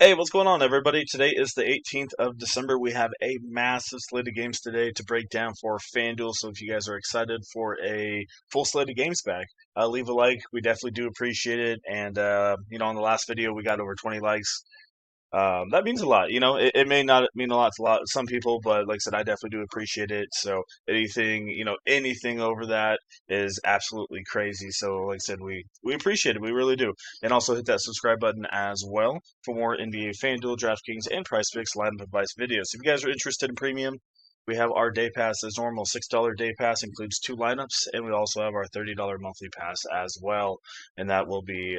Hey, what's going on, everybody? Today is the 18th of December. We have a massive slate of games today to break down for Fanduel. So, if you guys are excited for a full slate of games back, leave a like. We definitely do appreciate it. And, on the last video, we got over 20 likes. That means a lot. It may not mean a lot to some people, but like I said, I definitely do appreciate it. So anything over that is absolutely crazy. So like I said, we appreciate it. We really do. And also hit that subscribe button as well for more NBA FanDuel, DraftKings, and Price Picks lineup advice videos. If you guys are interested in premium, we have our day pass as normal. $6 day pass includes two lineups, and we also have our $30 monthly pass as well. And that will be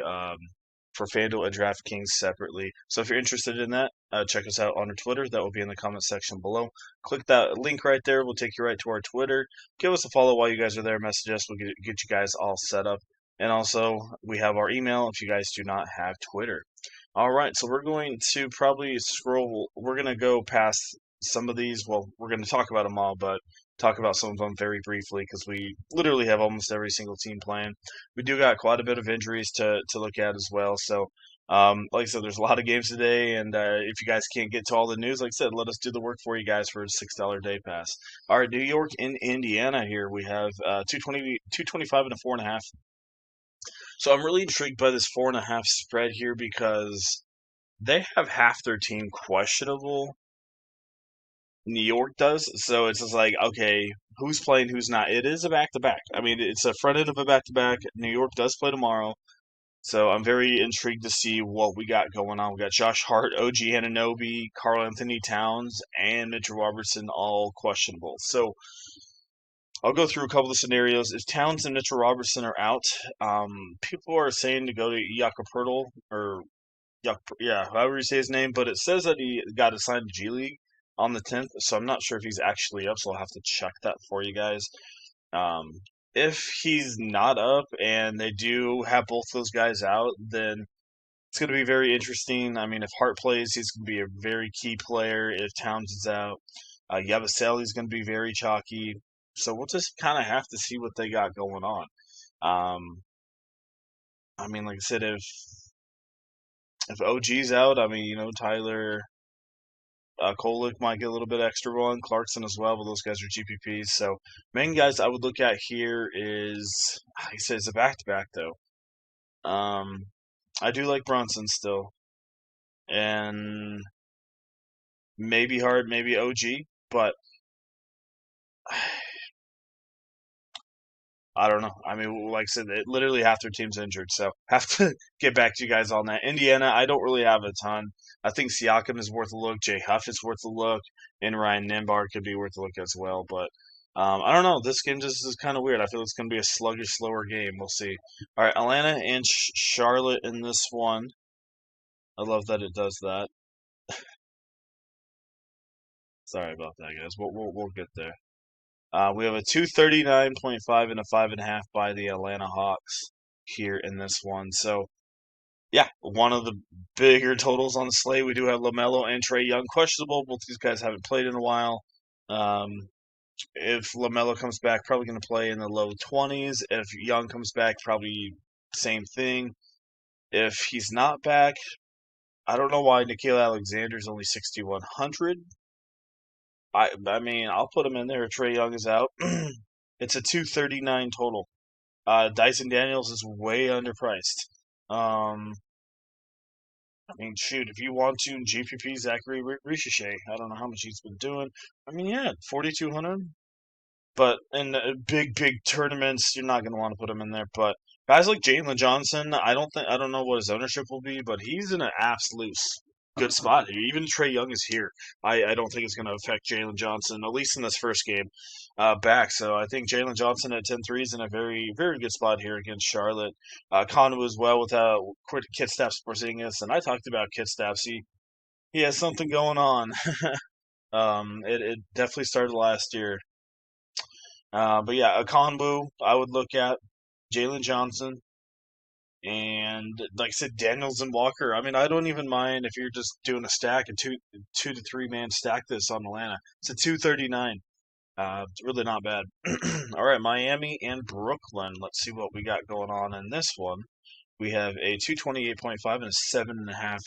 for FanDuel and DraftKings separately. So if you're interested in that, check us out on our Twitter. That will be in the comment section below. Click that link right there. We'll take you right to our Twitter. Give us a follow while you guys are there. Message us. We'll get you guys all set up. And also, we have our email if you guys do not have Twitter. All right, so we're going to probably scroll. We're going to go past some of these. Well, we're going to talk about them all, but talk about some of them very briefly because we literally have almost every single team playing. We do got quite a bit of injuries to look at as well. So, like I said, there's a lot of games today, and if you guys can't get to all the news, like I said, let us do the work for you guys for a $6 day pass. All right, New York and Indiana here. We have 225 and a 4.5. So I'm really intrigued by this 4.5 spread here because they have half their team questionable. New York does. So it's just like, okay, who's playing, who's not. It is a back to back. I mean, it's a front end of a back to back. New York does play tomorrow. So I'm very intrigued to see what we got going on. We got Josh Hart, OG Anunoby, Karl Anthony Towns, and Mitchell Robertson all questionable. So I'll go through a couple of scenarios. If Towns and Mitchell Robertson are out, people are saying to go to Yakapurtle or yeah, however you say his name, but it says that he got assigned to G League on the 10th, so I'm not sure if he's actually up, so I'll have to check that for you guys. Um, if he's not up and they do have both those guys out, then it's going to be very interesting. I mean, if Hart plays, he's going to be a very key player. If Towns is out, Yabusele's going to be very chalky. So we'll just kind of have to see what they got going on. Um, I mean, like I said, if OG's out, I mean, Tyler Kolek might get a little bit extra run, Clarkson as well, but those guys are GPPs. So main guys I would look at here is, like I said, it's a back-to-back though. I do like Brunson still, and maybe Hart, maybe OG, but I don't know. I mean, like I said, literally half their team's injured, so have to get back to you guys on that. Indiana, I don't really have a ton. I think Siakam is worth a look. Jay Huff is worth a look, and Ryan Nimbar could be worth a look as well. But I don't know. This game just is kind of weird. I feel it's going to be a sluggish, slower game. We'll see. All right, Atlanta and Charlotte in this one. I love that it does that. Sorry about that, guys. We'll get there. We have a 239.5 and a 5.5 by the Atlanta Hawks here in this one. So, yeah, one of the bigger totals on the slate. We do have LaMelo and Trae Young questionable. Both these guys haven't played in a while. If LaMelo comes back, probably going to play in the low 20s. If Young comes back, probably same thing. If he's not back, I don't know why Nikhil Alexander's only 6,100. I mean, I'll put him in there if Trae Young is out. It's a 239 total. Dyson Daniels is way underpriced. I mean, shoot, if you want to, GPP Zachary Ricochet. I don't know how much he's been doing. I mean, yeah, 4,200. But in big tournaments, you're not going to want to put him in there. But guys like Jalen Johnson, I don't know what his ownership will be, but he's in an absolute good spot here. Even Trae Young is here. I don't think it's going to affect Jalen Johnson, at least in this first game back. So I think Jalen Johnson at 10-3 is in a very, very good spot here against Charlotte. Conway as well with Kristaps Porzingis. And I talked about Kristaps. He has something going on. It definitely started last year. But yeah, Akonbu, I would look at Jalen Johnson, and like I said, Daniels and Walker. I mean, I don't even mind if you're just doing a stack, a two to three man stack this on Atlanta. It's a 239. It's really not bad. All right, Miami and Brooklyn. Let's see what we got going on in this one. We have a 228.5 and a 7.5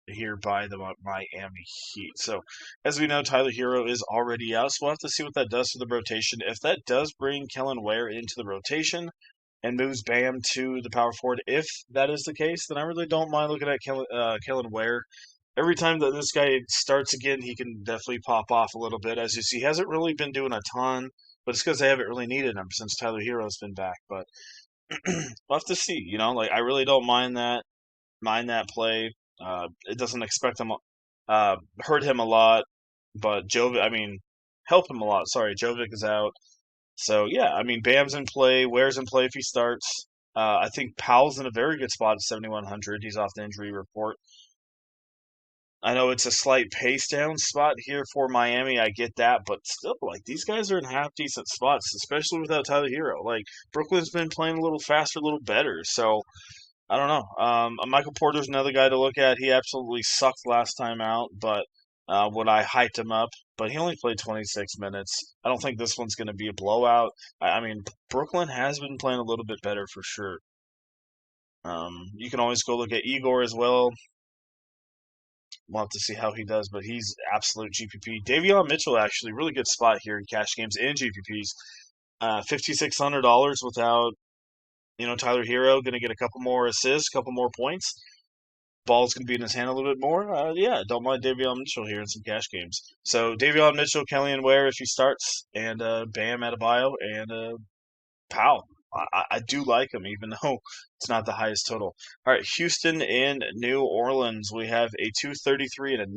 here by the Miami Heat. So, as we know, Tyler Hero is already out, so we'll have to see what that does to the rotation. If that does bring Kellen Ware into the rotation and moves Bam to the power forward, if that is the case, then I really don't mind looking at Kellen Ware. Every time that this guy starts again, he can definitely pop off a little bit. As you see, he hasn't really been doing a ton, but it's because they haven't really needed him since Tyler Hero's been back. But we'll have to see. Like I really don't mind that play. It doesn't expect him, hurt him a lot, but help him a lot. Sorry, Jovic is out. So yeah, Bam's in play. Ware's in play if he starts. I think Powell's in a very good spot at 7,100. He's off the injury report. I know it's a slight pace down spot here for Miami. I get that, but still, like these guys are in half decent spots, especially without Tyler Hero. Like Brooklyn's been playing a little faster, a little better. So I don't know. Michael Porter's another guy to look at. He absolutely sucked last time out, but when I hyped him up, but he only played 26 minutes. I don't think this one's going to be a blowout. Brooklyn has been playing a little bit better for sure. You can always go look at Igor as well. We'll have to see how he does, but he's absolute GPP. Davion Mitchell actually really good spot here in cash games and GPPs. $5,600 without Tyler Hero, going to get a couple more assists, a couple more points. Ball's going to be in his hand a little bit more. Yeah, don't mind Davion Mitchell here in some cash games. So Davion Mitchell, Kellyan Ware if he starts, and Bam Adebayo, and Powell. I do like him, even though it's not the highest total. All right, Houston and New Orleans. We have a 233 and a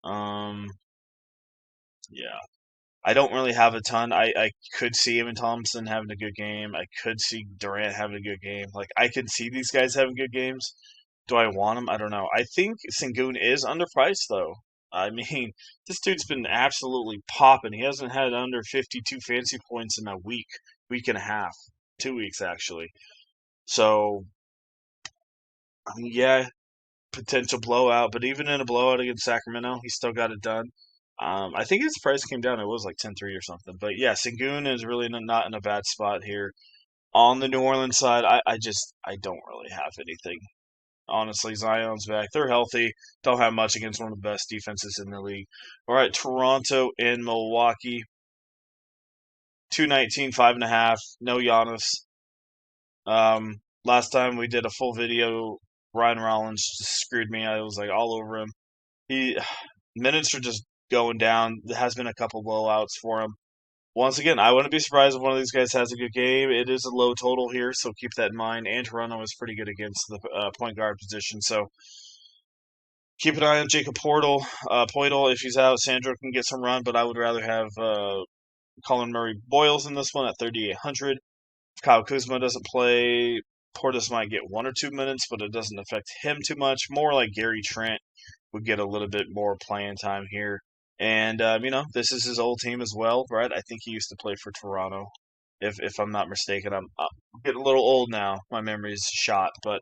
9.5. Yeah. I don't really have a ton. I could see Evan Thompson having a good game. I could see Durant having a good game. Like I could see these guys having good games. Do I want them? I don't know. I think Sengun is underpriced though. This dude's been absolutely popping. He hasn't had under 52 fantasy points in a week and a half, 2 weeks actually. So, yeah, potential blowout, but even in a blowout against Sacramento, he still got it done. I think his price came down. It was like 10-3 or something. But yeah, Sengun is really not in a bad spot here. On the New Orleans side, I don't really have anything. Honestly, Zion's back. They're healthy. Don't have much against one of the best defenses in the league. All right, Toronto and Milwaukee. 219, 5.5. No Giannis. Last time we did a full video, Ryan Rollins just screwed me. I was like all over him. He minutes are just going down. There has been a couple blowouts for him. Once again, I wouldn't be surprised if one of these guys has a good game. It is a low total here, so keep that in mind. And Toronto is pretty good against the point guard position, so keep an eye on Jacob Poeltl, if he's out, Sandro can get some run, but I would rather have Colin Murray Boyles in this one at 3,800. If Kyle Kuzma doesn't play, Portis might get 1 or 2 minutes, but it doesn't affect him too much. More like Gary Trent would get a little bit more playing time here. And, this is his old team as well, right? I think he used to play for Toronto, if I'm not mistaken. I'm getting a little old now. My memory's shot. But,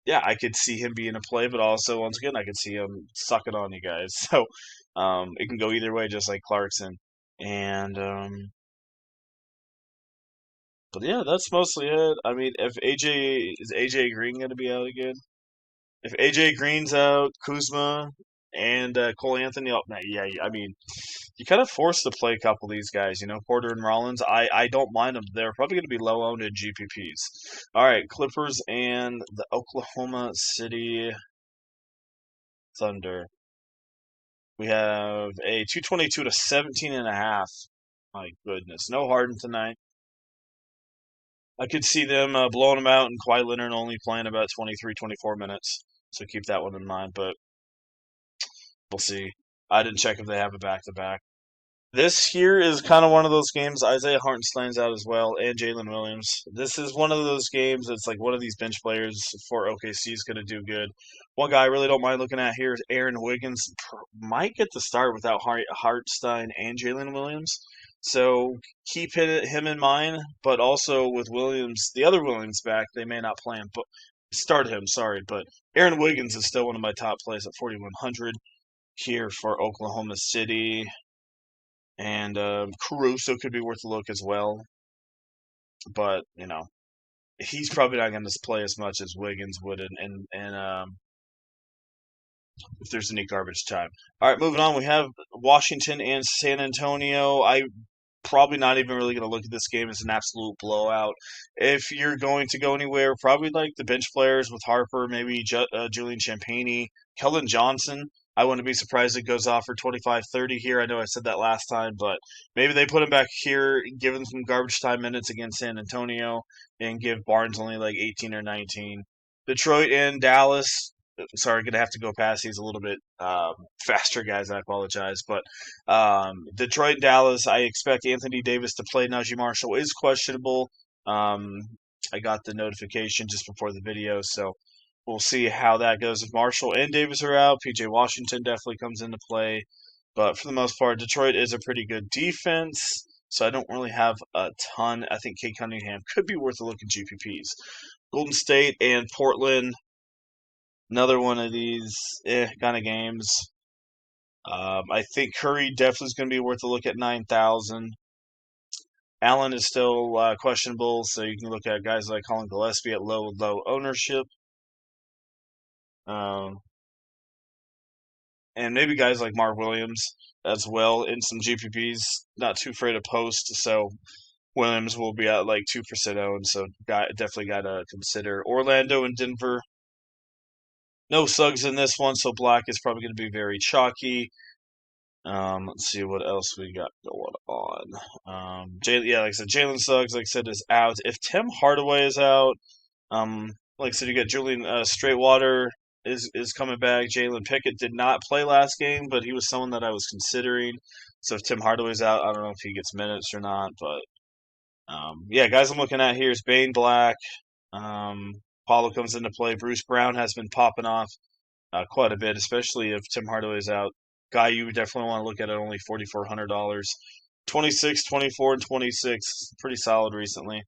yeah, I could see him being a play, but also, once again, I could see him sucking on you guys. So it can go either way, just like Clarkson. And, but yeah, that's mostly it. If AJ Green going to be out again? If AJ Green's out, Kuzma and Cole Anthony, yeah, you kind of forced to play a couple of these guys. Porter and Rollins. I don't mind them. They're probably going to be low owned in GPPs. All right, Clippers and the Oklahoma City Thunder. We have a 222 to 17.5. My goodness, no Harden tonight. I could see them blowing them out and Kawhi Leonard only playing about 23, 24 minutes. So keep that one in mind. But we'll see. I didn't check if they have a back-to-back. This here is kind of one of those games. Isaiah Hartenstein's out as well, and Jalen Williams. This is one of those games that's like one of these bench players for OKC is going to do good. One guy I really don't mind looking at here is Aaron Wiggins. Might get the start without Hartenstein and Jalen Williams. So keep him in mind, but also with Williams, the other Williams back, they may not play him, but start him. Sorry, but Aaron Wiggins is still one of my top plays at 4,100 here for Oklahoma City. And Caruso could be worth a look as well. But, he's probably not going to play as much as Wiggins would, and if there's any garbage time. All right, moving on. We have Washington and San Antonio. I probably not even really going to look at this game as an absolute blowout. If you're going to go anywhere, probably like the bench players with Harper, maybe Julian Champagnie, Kellen Johnson. I wouldn't be surprised if it goes off for 25-30 here. I know I said that last time, but maybe they put him back here, give him some garbage time minutes against San Antonio, and give Barnes only like 18 or 19. Detroit and Dallas. Sorry, going to have to go past these a little bit faster, guys. I apologize. But Detroit and Dallas, I expect Anthony Davis to play. Najee Marshall is questionable. Um, I got the notification just before the video, so we'll see how that goes. If Marshall and Davis are out, PJ Washington definitely comes into play. But for the most part, Detroit is a pretty good defense, so I don't really have a ton. I think Kate Cunningham could be worth a look in GPPs. Golden State and Portland, another one of these kind of games. I think Curry definitely is going to be worth a look at 9,000. Allen is still questionable, so you can look at guys like Colin Gillespie at low ownership. Um, and maybe guys like Mark Williams as well in some GPPs. Not too afraid of post, so Williams will be at like 2% owned, so definitely got to consider. Orlando and Denver. No Suggs in this one, so Black is probably going to be very chalky. Let's see what else we got going on. Yeah, like I said, Jalen Suggs, like I said, is out. If Tim Hardaway is out, like I said, you got Julian Straightwater is coming back. Jalen Pickett did not play last game, but he was someone that I was considering. So if Tim Hardaway's out, I don't know if he gets minutes or not. But yeah, guys, I'm looking at here is Bane Black. Paulo comes into play. Bruce Brown has been popping off quite a bit, especially if Tim Hardaway is out. Guy you definitely want to look at only $4,400. 26, 24, and 26. Pretty solid recently.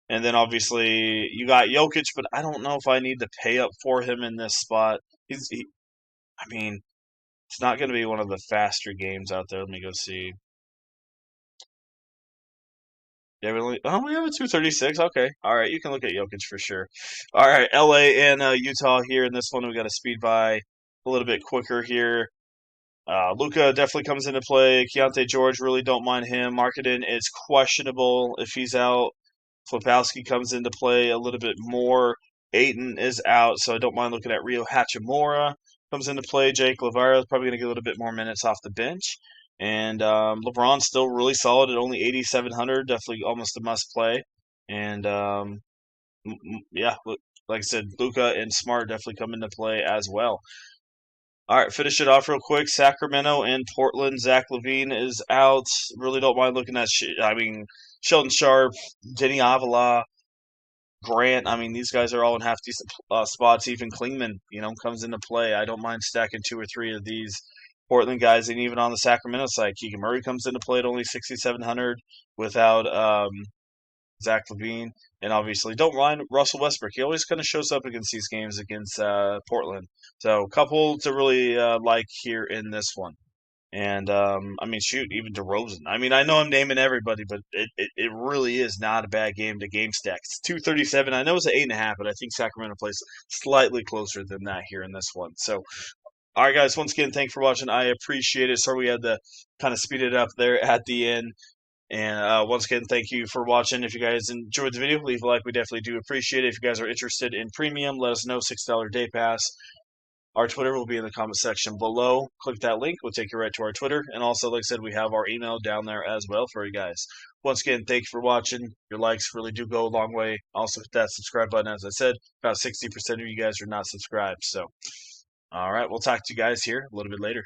And then obviously you got Jokic, but I don't know if I need to pay up for him in this spot. I mean, it's not going to be one of the faster games out there. Let me go see. Yeah, we have a 236. Okay. All right. You can look at Jokic for sure. All right. LA and Utah here. In this one, we got a speed by a little bit quicker here. Luca definitely comes into play. Keontae George, really don't mind him. Marketing is questionable if he's out. Flipowski comes into play a little bit more. Aiton is out, so I don't mind looking at Rio Hachimura. Comes into play. Jake Lavara is probably going to get a little bit more minutes off the bench. And LeBron's still really solid at only 8,700. Definitely almost a must play. And yeah, like I said, Luca and Smart definitely come into play as well. All right, finish it off real quick. Sacramento and Portland. Zach LaVine is out. Really don't mind looking at. Sheldon Sharp, Denny Avila, Grant. I mean, these guys are all in half decent spots. Even Klingman, comes into play. I don't mind stacking two or three of these Portland guys, and even on the Sacramento side, Keegan Murray comes into play at only 6,700 without Zach LaVine, and obviously don't mind Russell Westbrook. He always kind of shows up against these games against Portland. So a couple to really like here in this one. And shoot, even DeRozan. I mean, I know I'm naming everybody, but it really is not a bad game to game stack. It's 237. I know it's an 8.5, but I think Sacramento plays slightly closer than that here in this one. So, all right, guys. Once again, thanks for watching. I appreciate it. Sorry we had to kind of speed it up there at the end. And once again, thank you for watching. If you guys enjoyed the video, leave a like. We definitely do appreciate it. If you guys are interested in premium, let us know. $6 day pass. Our Twitter will be in the comment section below. Click that link. We'll take you right to our Twitter. And also, like I said, we have our email down there as well for you guys. Once again, thank you for watching. Your likes really do go a long way. Also, hit that subscribe button. As I said, about 60% of you guys are not subscribed. So, all right, we'll talk to you guys here a little bit later.